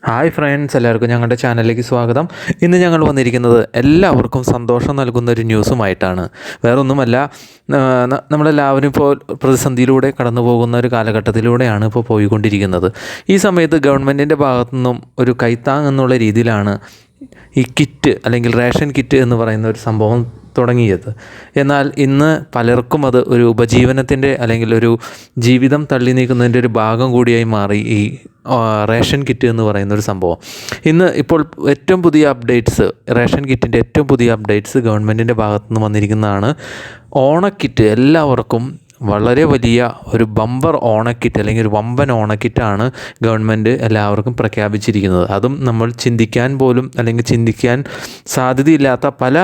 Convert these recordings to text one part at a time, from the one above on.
Hi friends, എല്ലാവർക്കും ഞങ്ങളുടെ ചാനലിലേക്ക് സ്വാഗതം. ഇന്ന് ഞങ്ങൾ വന്നിരിക്കുന്നത് എല്ലാവർക്കും സന്തോഷം നൽകുന്ന ഒരു ന്യൂസുമായിട്ടാണ്. വേറൊന്നുമല്ല, നമ്മളെല്ലാവരും ഇപ്പോൾ പ്രതിസന്ധിയിലൂടെ കടന്നു പോകുന്ന ഒരു കാലഘട്ടത്തിലൂടെയാണ് ഇപ്പോൾ പോയിക്കൊണ്ടിരിക്കുന്നത്. ഈ സമയത്ത് ഗവൺമെൻറ്റിൻ്റെ ഭാഗത്തു നിന്നും ഒരു കൈത്താങ് എന്നുള്ള രീതിയിലാണ് ഈ കിറ്റ് അല്ലെങ്കിൽ റേഷൻ കിറ്റ് എന്ന് പറയുന്ന ഒരു സംഭവം തുടങ്ങിയത്. എന്നാൽ ഇന്ന് പലർക്കും അത് ഒരു ഉപജീവനത്തിൻ്റെ അല്ലെങ്കിൽ ഒരു ജീവിതം തള്ളി നീക്കുന്നതിൻ്റെ ഒരു ഭാഗം കൂടിയായി മാറി ഈ റേഷൻ കിറ്റ് എന്ന് പറയുന്ന ഒരു സംഭവം. ഇന്ന് ഇപ്പോൾ ഏറ്റവും പുതിയ അപ്ഡേറ്റ്സ്, റേഷൻ കിറ്റിൻ്റെ ഏറ്റവും പുതിയ അപ്ഡേറ്റ്സ് ഗവൺമെൻറ്റിൻ്റെ ഭാഗത്തു നിന്ന് വന്നിരിക്കുന്നതാണ്. ഓണക്കിറ്റ് എല്ലാവർക്കും വളരെ വലിയ ഒരു ബമ്പർ ഓണക്കിറ്റ് അല്ലെങ്കിൽ ഒരു വമ്പൻ ഓണക്കിറ്റാണ് ഗവൺമെൻറ് എല്ലാവർക്കും പ്രഖ്യാപിച്ചിരിക്കുന്നത്. അതും നമ്മൾ ചിന്തിക്കാൻ പോലും അല്ലെങ്കിൽ ചിന്തിക്കാൻ സാധ്യതയില്ലാത്ത പല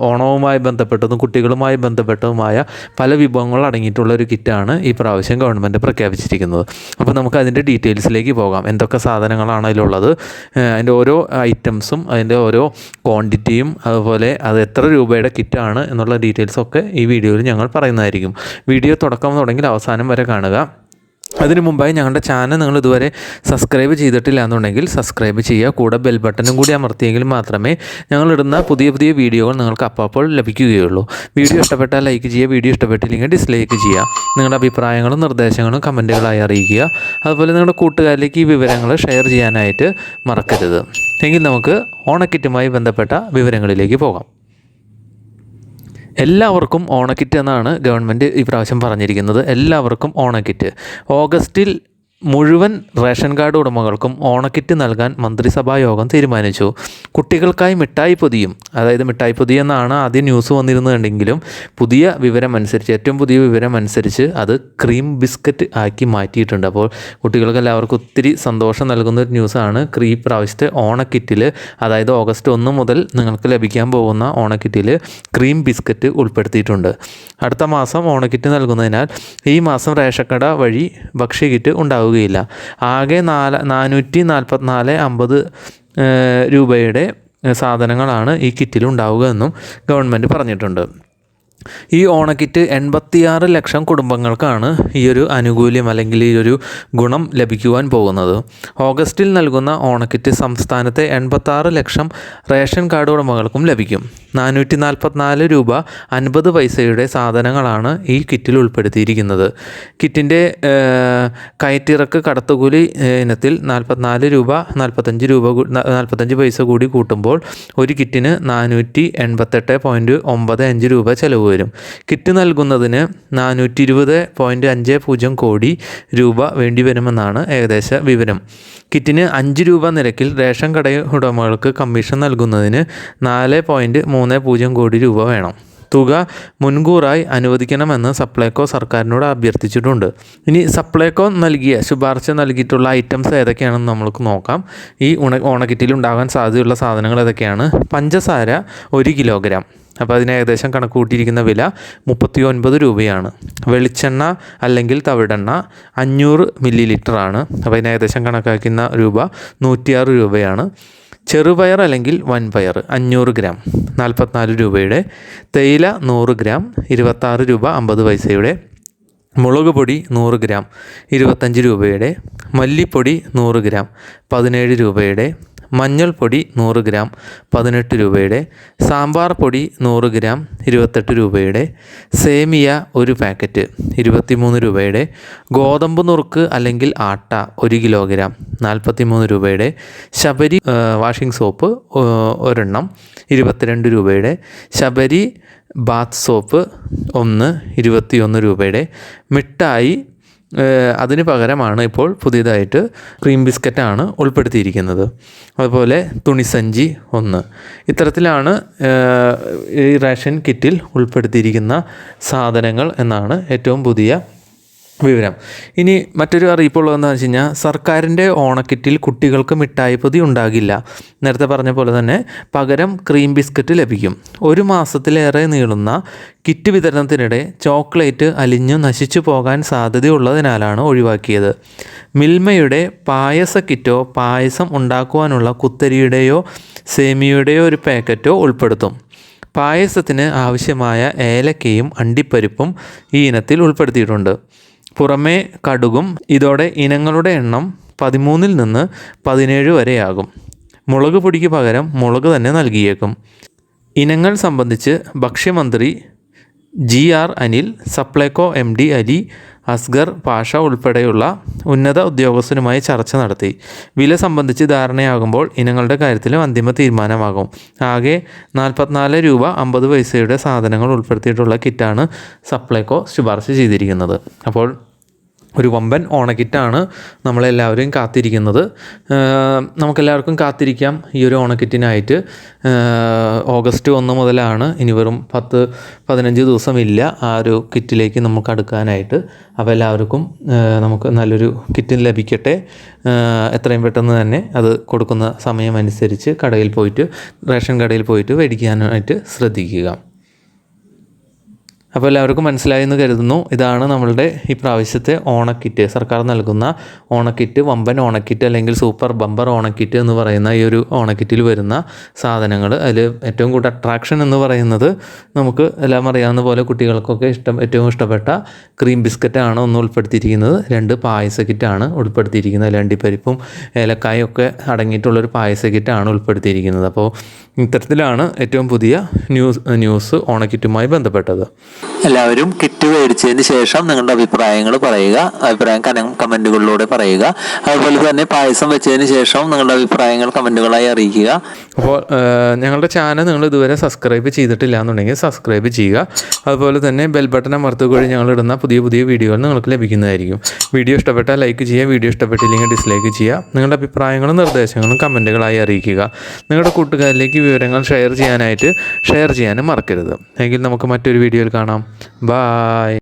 ഓണവുമായി ബന്ധപ്പെട്ടതും കുട്ടികളുമായി ബന്ധപ്പെട്ടതുമായ പല വിഭവങ്ങൾ അടങ്ങിയിട്ടുള്ള ഒരു കിറ്റാണ് ഈ പ്രാവശ്യം ഗവൺമെൻറ് പ്രഖ്യാപിച്ചിരിക്കുന്നത്. അപ്പോൾ നമുക്ക് അതിൻ്റെ ഡീറ്റെയിൽസിലേക്ക് പോകാം. എന്തൊക്കെ സാധനങ്ങളാണ് അതിലുള്ളത്, അതിൻ്റെ ഓരോ ഐറ്റംസും അതിൻ്റെ ഓരോ ക്വാണ്ടിറ്റിയും അതുപോലെ അത് എത്ര രൂപയുടെ കിറ്റാണ് എന്നുള്ള ഡീറ്റെയിൽസൊക്കെ ഈ വീഡിയോയിൽ ഞങ്ങൾ പറയുന്നതായിരിക്കും. വീഡിയോ തുടക്കം തുടങ്ങി അവസാനം വരെ കാണുക. അതിനു മുമ്പായി ഞങ്ങളുടെ ചാനൽ നിങ്ങൾ ഇതുവരെ സബ്സ്ക്രൈബ് ചെയ്തിട്ടില്ല എന്നുണ്ടെങ്കിൽ സബ്സ്ക്രൈബ് ചെയ്യുക. കൂടെ ബെൽ ബട്ടണും കൂടി അമർത്തിയെങ്കിൽ മാത്രമേ ഞങ്ങളിടുന്ന പുതിയ പുതിയ വീഡിയോകൾ നിങ്ങൾക്ക് അപ്പോൾ ലഭിക്കുകയുള്ളൂ. വീഡിയോ ഇഷ്ടപ്പെട്ടാൽ ലൈക്ക് ചെയ്യുക, വീഡിയോ ഇഷ്ടപ്പെട്ടില്ലെങ്കിൽ ഡിസ്ലൈക്ക് ചെയ്യുക. നിങ്ങളുടെ അഭിപ്രായങ്ങളും നിർദ്ദേശങ്ങളും കമൻറ്റുകളായി അറിയിക്കുക. അതുപോലെ നിങ്ങളുടെ കൂട്ടുകാരിലേക്ക് ഈ വിവരങ്ങൾ ഷെയർ ചെയ്യാനായിട്ട് മറക്കരുത്. എങ്കിൽ നമുക്ക് ഓണക്കിറ്റുമായി ബന്ധപ്പെട്ട വിവരങ്ങളിലേക്ക് പോകാം. എല്ലാവർക്കും ഓണക്കിറ്റ് എന്നാണ് ഗവൺമെൻറ് ഈ പ്രാവശ്യം പറഞ്ഞിരിക്കുന്നത്. എല്ലാവർക്കും ഓണക്കിറ്റ്. ഓഗസ്റ്റിൽ മുഴുവൻ റേഷൻ കാർഡ് ഉടമകൾക്കും ഓണക്കിറ്റ് നൽകാൻ മന്ത്രിസഭാ യോഗം തീരുമാനിച്ചു. കുട്ടികൾക്കായി മിഠായി പൊതിയും, അതായത് മിഠായി പൊതി എന്നാണ് ആദ്യം ന്യൂസ് വന്നിരുന്നതെങ്കിലും പുതിയ വിവരം അനുസരിച്ച്, ഏറ്റവും പുതിയ വിവരം അനുസരിച്ച് അത് ക്രീം ബിസ്ക്കറ്റ് ആക്കി മാറ്റിയിട്ടുണ്ട്. അപ്പോൾ കുട്ടികൾക്ക് എല്ലാവർക്കും ഒത്തിരി സന്തോഷം നൽകുന്ന ഒരു ന്യൂസാണ്. ഈ പ്രാവശ്യത്തെ ഓണക്കിറ്റിൽ, അതായത് ഓഗസ്റ്റ് 1 മുതൽ നിങ്ങൾക്ക് ലഭിക്കാൻ പോകുന്ന ഓണക്കിറ്റിൽ ക്രീം ബിസ്ക്കറ്റ് ഉൾപ്പെടുത്തിയിട്ടുണ്ട്. അടുത്ത മാസം ഓണക്കിറ്റ് നൽകുന്നതിനാൽ ഈ മാസം റേഷൻ കട വഴി ഭക്ഷ്യക്കിറ്റ് ഉണ്ടാകും. ആകെ 444.50 രൂപയുടെ സാധനങ്ങളാണ് ഈ കിറ്റിൽ ഉണ്ടാവുക എന്നും ഗവൺമെൻറ് പറഞ്ഞിട്ടുണ്ട്. ഈ ഓണക്കിറ്റ് 86 ലക്ഷം കുടുംബങ്ങൾക്കാണ് ഈ ഒരു ആനുകൂല്യം അല്ലെങ്കിൽ ഈ ഒരു ഗുണം ലഭിക്കുവാൻ പോകുന്നത്. ഓഗസ്റ്റിൽ നൽകുന്ന ഓണക്കിറ്റ് സംസ്ഥാനത്തെ 86 ലക്ഷം റേഷൻ കാർഡ് ഉടമകൾക്കും ലഭിക്കും. 444 രൂപ 50 പൈസയുടെ സാധനങ്ങളാണ് ഈ കിറ്റിൽ ഉൾപ്പെടുത്തിയിരിക്കുന്നത്. കിറ്റിൻ്റെ കയറ്റിറക്ക് കടത്തുകൂലി ഇനത്തിൽ 44 രൂപ 45 പൈസ കൂടി കൂട്ടുമ്പോൾ ഒരു കിറ്റിന് 488.95 രൂപ ചെലവ് വരും. കിറ്റ് നൽകുന്നതിന് 420.50 കോടി രൂപ വേണ്ടിവരുമെന്നാണ് ഏകദേശ വിവരം. കിറ്റിന് 5 രൂപ നിരക്കിൽ റേഷൻ കട ഉടമകൾക്ക് കമ്മീഷൻ നൽകുന്നതിന് 4.30 കോടി രൂപ വേണം. തുക മുൻകൂറായി അനുവദിക്കണമെന്ന് സപ്ലൈകോ സർക്കാരിനോട് അഭ്യർത്ഥിച്ചിട്ടുണ്ട്. ഇനി സപ്ലൈകോ ശുപാർശ നൽകിയിട്ടുള്ള ഐറ്റംസ് ഏതൊക്കെയാണെന്ന് നമുക്ക് നോക്കാം. ഈ ഓണക്കിറ്റിൽ ഉണ്ടാകാൻ സാധ്യതയുള്ള സാധനങ്ങൾ ഏതൊക്കെയാണ്? പഞ്ചസാര 1 കിലോഗ്രാം, അപ്പോൾ അതിന് ഏകദേശം കണക്ക് കൂട്ടിയിരിക്കുന്ന വില 39 രൂപയാണ്. വെളിച്ചെണ്ണ അല്ലെങ്കിൽ തവിടെണ്ണ 500 മില്ലി ലിറ്ററാണ്, അപ്പോൾ അതിന് ഏകദേശം കണക്കാക്കുന്ന രൂപ 106 രൂപയാണ്. ചെറുപയർ അല്ലെങ്കിൽ വൻപയർ 500 ഗ്രാം 44 രൂപയുടെ. തേയില 100 ഗ്രാം 26 രൂപ 50 പൈസയുടെ. മുളക് പൊടി 100 ഗ്രാം 25 രൂപയുടെ. മല്ലിപ്പൊടി 100 ഗ്രാം 17 രൂപയുടെ. മഞ്ഞൾപ്പൊടി 100 ഗ്രാം 18 രൂപയുടെ. സാമ്പാർ പൊടി 100 ഗ്രാം 28 രൂപയുടെ. സേമിയ 1 പാക്കറ്റ് 23 രൂപയുടെ. ഗോതമ്പ് നുറുക്ക് അല്ലെങ്കിൽ ആട്ട 1 കിലോഗ്രാം 43 രൂപയുടെ. ശബരി വാഷിംഗ് സോപ്പ് ഒരെണ്ണം 22 രൂപയുടെ. ശബരി ബാത്ത് സോപ്പ് 21 രൂപയുടെ. മിഠായി അതിന് പകരമാണ് ഇപ്പോൾ പുതിയതായിട്ട് ക്രീം ബിസ്ക്കറ്റാണ് ഉൾപ്പെടുത്തിയിരിക്കുന്നത്. അതുപോലെ തുണിസഞ്ചി 1. ഇത്തരത്തിലാണ് ഈ റേഷൻ കിറ്റിൽ ഉൾപ്പെടുത്തിയിരിക്കുന്ന സാധനങ്ങൾ എന്നാണ് ഏറ്റവും പുതിയ വിവരം. ഇനി മറ്റൊരു അറിയിപ്പുള്ളതെന്ന് വെച്ച് കഴിഞ്ഞാൽ, സർക്കാരിൻ്റെ ഓണക്കിറ്റിൽ കുട്ടികൾക്ക് മിഠായി പൊതി ഉണ്ടാകില്ല. നേരത്തെ പറഞ്ഞ പോലെ തന്നെ പകരം ക്രീം ബിസ്ക്കറ്റ് ലഭിക്കും. 1 മാസത്തിലേറെ നീളുന്ന കിറ്റ് വിതരണത്തിനിടെ ചോക്ലേറ്റ് അലിഞ്ഞു നശിച്ചു പോകാൻ സാധ്യതയുള്ളതിനാലാണ് ഒഴിവാക്കിയത്. മിൽമയുടെ പായസ കിറ്റോ പായസം ഉണ്ടാക്കുവാനുള്ള കുത്തരിയുടെയോ സേമിയയുടെയോ ഒരു പാക്കറ്റോ ഉൾപ്പെടുത്തും. പായസത്തിന് ആവശ്യമായ ഏലക്കയും അണ്ടിപ്പരിപ്പും ഈ ഇനത്തിൽ ഉൾപ്പെടുത്തിയിട്ടുണ്ട്. പുറമേ കടുകും. ഇതോടെ ഇനങ്ങളുടെ എണ്ണം 13 നിന്ന് 17 വരെയാകും. മുളക് പൊടിക്ക് പകരം മുളക് തന്നെ നൽകിയേക്കും. ഇനങ്ങൾ സംബന്ധിച്ച് ഭക്ഷ്യമന്ത്രി GR അനിൽ, സപ്ലൈകോ MD അലി അസ്ഗർ പാഷ ഉൾപ്പെടെയുള്ള ഉന്നത ഉദ്യോഗസ്ഥരുമായി ചർച്ച നടത്തി. വില സംബന്ധിച്ച് ധാരണയാകുമ്പോൾ ഇനങ്ങളുടെ കാര്യത്തിലും അന്തിമ തീരുമാനമാകും. ആകെ 44 രൂപ 50 പൈസയുടെ സാധനങ്ങൾ ഉൾപ്പെടുത്തിയിട്ടുള്ള കിറ്റാണ് സപ്ലൈകോ ശുപാർശ ചെയ്തിരിക്കുന്നത്. അപ്പോൾ ഒരു വമ്പൻ ഓണക്കിറ്റാണ് നമ്മളെല്ലാവരും കാത്തിരിക്കുന്നത്. നമുക്കെല്ലാവർക്കും കാത്തിരിക്കാം ഈ ഒരു ഓണക്കിറ്റിനായിട്ട്. ഓഗസ്റ്റ് 1 മുതലാണ്, ഇനി വെറും 10-15 ദിവസമില്ല ആ ഒരു കിറ്റിലേക്ക് നമുക്ക് അടുക്കാനായിട്ട്. അപ്പോൾ എല്ലാവർക്കും നമുക്ക് നല്ലൊരു കിറ്റ് ലഭിക്കട്ടെ. എത്രയും പെട്ടെന്ന് തന്നെ അത് കൊടുക്കുന്ന സമയമനുസരിച്ച് റേഷൻ കടയിൽ പോയിട്ട് മേടിക്കാനായിട്ട് ശ്രദ്ധിക്കുക. അപ്പോൾ എല്ലാവർക്കും മനസ്സിലായെന്ന് കരുതുന്നു. ഇതാണ് നമ്മളുടെ ഈ പ്രാവശ്യത്തെ ഓണക്കിറ്റ്, സർക്കാർ നൽകുന്ന ഓണക്കിറ്റ്, വമ്പൻ ഓണക്കിറ്റ് അല്ലെങ്കിൽ സൂപ്പർ ബമ്പർ ഓണക്കിറ്റ് എന്ന് പറയുന്ന ഈ ഒരു ഓണക്കിറ്റിൽ വരുന്ന സാധനങ്ങൾ. അതിൽ ഏറ്റവും കൂടുതൽ അട്രാക്ഷൻ എന്ന് പറയുന്നത് നമുക്ക് എല്ലാം അറിയാവുന്ന പോലെ കുട്ടികൾക്കൊക്കെ ഏറ്റവും ഇഷ്ടപ്പെട്ട ക്രീം ബിസ്ക്കറ്റാണ് ഒന്ന് ഉൾപ്പെടുത്തിയിരിക്കുന്നത്. 2 പായസ കിറ്റാണ് ഉൾപ്പെടുത്തിയിരിക്കുന്നത്. അണ്ടിപ്പരിപ്പും ഏലക്കായും ഒക്കെ അടങ്ങിയിട്ടുള്ളൊരു പായസ കിറ്റാണ് ഉൾപ്പെടുത്തിയിരിക്കുന്നത്. അപ്പോൾ ഇത്തരത്തിലാണ് ഏറ്റവും പുതിയ ന്യൂസ് ഓണക്കിറ്റുമായി ബന്ധപ്പെട്ടത്. എല്ലാവരും കിറ്റ് മേടിച്ചതിന് ശേഷം നിങ്ങളുടെ അഭിപ്രായങ്ങൾ പറയുക. അഭിപ്രായം കമൻറ്റുകളിലൂടെ പറയുക. അതുപോലെ തന്നെ പായസം വെച്ചതിന് ശേഷം നിങ്ങളുടെ അഭിപ്രായങ്ങൾ കമൻറ്റുകളായി അറിയിക്കുക. അപ്പോൾ ഞങ്ങളുടെ ചാനൽ നിങ്ങൾ ഇതുവരെ സബ്സ്ക്രൈബ് ചെയ്തിട്ടില്ല എന്നുണ്ടെങ്കിൽ സബ്സ്ക്രൈബ് ചെയ്യുക. അതുപോലെ തന്നെ ബെൽ ബട്ടൺ അമർത്തുക വഴി ഞങ്ങളിടുന്ന പുതിയ വീഡിയോകൾ നിങ്ങൾക്ക് ലഭിക്കുന്നതായിരിക്കും. വീഡിയോ ഇഷ്ടപ്പെട്ടാൽ ലൈക്ക് ചെയ്യുക, വീഡിയോ ഇഷ്ടപ്പെട്ടില്ലെങ്കിൽ ഡിസ്ലൈക്ക് ചെയ്യുക. നിങ്ങളുടെ അഭിപ്രായങ്ങളും നിർദ്ദേശങ്ങളും കമൻറ്റുകളായി അറിയിക്കുക. നിങ്ങളുടെ കൂട്ടുകാരിലേക്ക് വിവരങ്ങൾ ഷെയർ ചെയ്യാനും മറക്കരുത്. എങ്കിൽ നമുക്ക് മറ്റൊരു വീഡിയോയിൽ കാണാം. ബായ്.